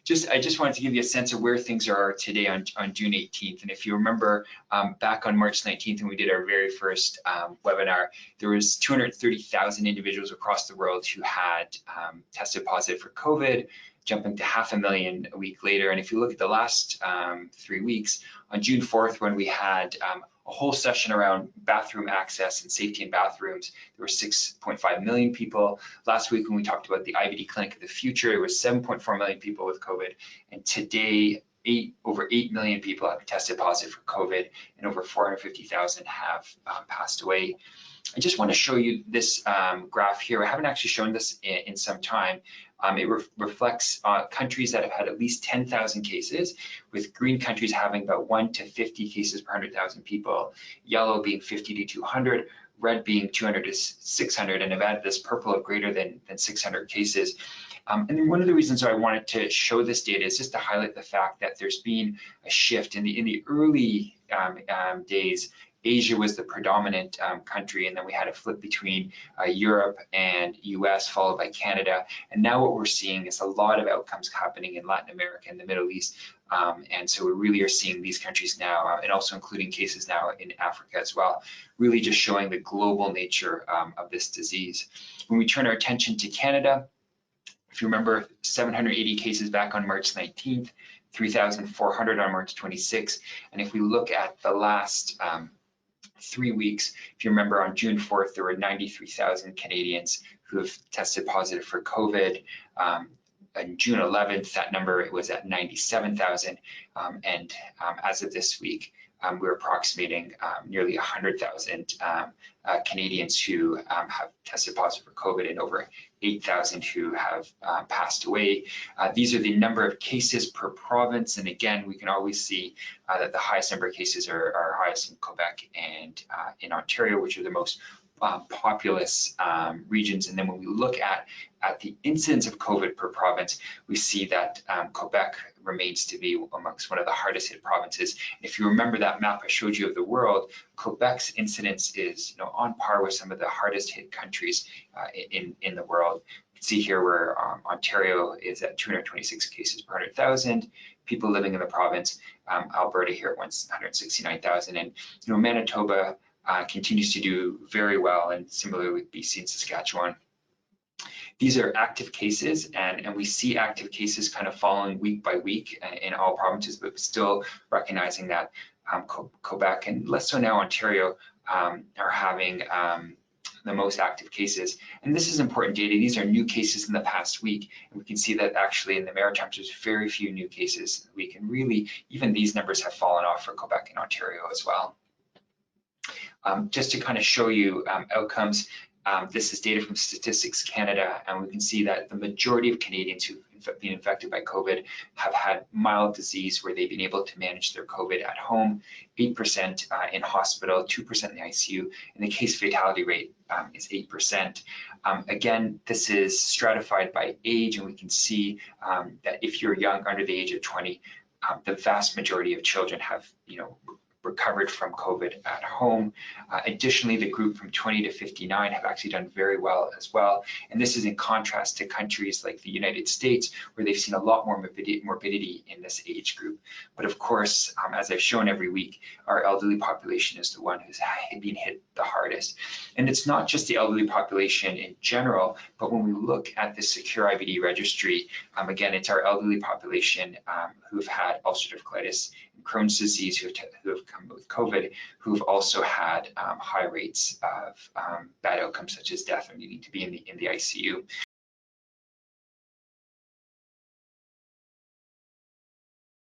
I just wanted to give you a sense of where things are today on June 18th. And if you remember back on March 19th when we did our very first webinar, there was 230,000 individuals across the world who had tested positive for COVID, jumping to 500,000 a week later. And if you look at the last 3 weeks, on June 4th, when we had a whole session around bathroom access and safety in bathrooms, there were 6.5 million people. Last week, when we talked about the IBD clinic of the future, there was 7.4 million people with COVID. And today, over 8 million people have tested positive for COVID, and over 450,000 have passed away. I just want to show you this graph here. I haven't actually shown this in some time. It reflects countries that have had at least 10,000 cases, with green countries having about 1 to 50 cases per 100,000 people, yellow being 50 to 200, red being 200 to 600, and I've added this purple of greater than 600 cases. And then one of the reasons I wanted to show this data is just to highlight the fact that there's been a shift in the early days. Asia was the predominant country, and then we had a flip between Europe and US, followed by Canada. And now what we're seeing is a lot of outcomes happening in Latin America and the Middle East. And so we really are seeing these countries now, and also including cases now in Africa as well, really just showing the global nature of this disease. When we turn our attention to Canada, if you remember, 780 cases back on March 19th, 3,400 on March 26th. And if we look at the last 3 weeks, if you remember, on June 4th, there were 93,000 Canadians who have tested positive for COVID. On June 11th, that number was at 97,000. And as of this week, we're approximating nearly 100,000 Canadians who have tested positive for COVID, and over 8,000 who have passed away. These are the number of cases per province, and again, we can always see that the highest number of cases are highest in Quebec and in Ontario, which are the most populous regions. And then when we look at the incidence of COVID per province, we see that Quebec remains to be amongst one of the hardest hit provinces. And if you remember that map I showed you of the world, Quebec's incidence is on par with some of the hardest hit countries in the world. You can see here where Ontario is at 226 cases per 100,000 people living in the province. Alberta here at 169,000, and Manitoba continues to do very well, and similarly with BC and Saskatchewan. These are active cases, and we see active cases kind of falling week by week in all provinces, but still recognizing that Quebec, and less so now Ontario, are having the most active cases. And this is important data. These are new cases in the past week, and we can see that actually in the Maritimes there's very few new cases. We can really, even these numbers have fallen off for Quebec and Ontario as well. Just to kind of show you outcomes, this is data from Statistics Canada, and we can see that the majority of Canadians who've been infected by COVID have had mild disease where they've been able to manage their COVID at home, 8% in hospital, 2% in the ICU, and the case fatality rate is 8%. Again, this is stratified by age, and we can see that if you're young, under the age of 20, the vast majority of children have, recovered from COVID at home. Additionally, the group from 20 to 59 have actually done very well as well. And this is in contrast to countries like the United States, where they've seen a lot more morbidity in this age group. But of course, as I've shown every week, our elderly population is the one who's been hit the hardest. And it's not just the elderly population in general, but when we look at the Secure IBD registry, again, it's our elderly population who have had ulcerative colitis and Crohn's disease, who have come with COVID, who've also had high rates of bad outcomes such as death or needing to be in the ICU.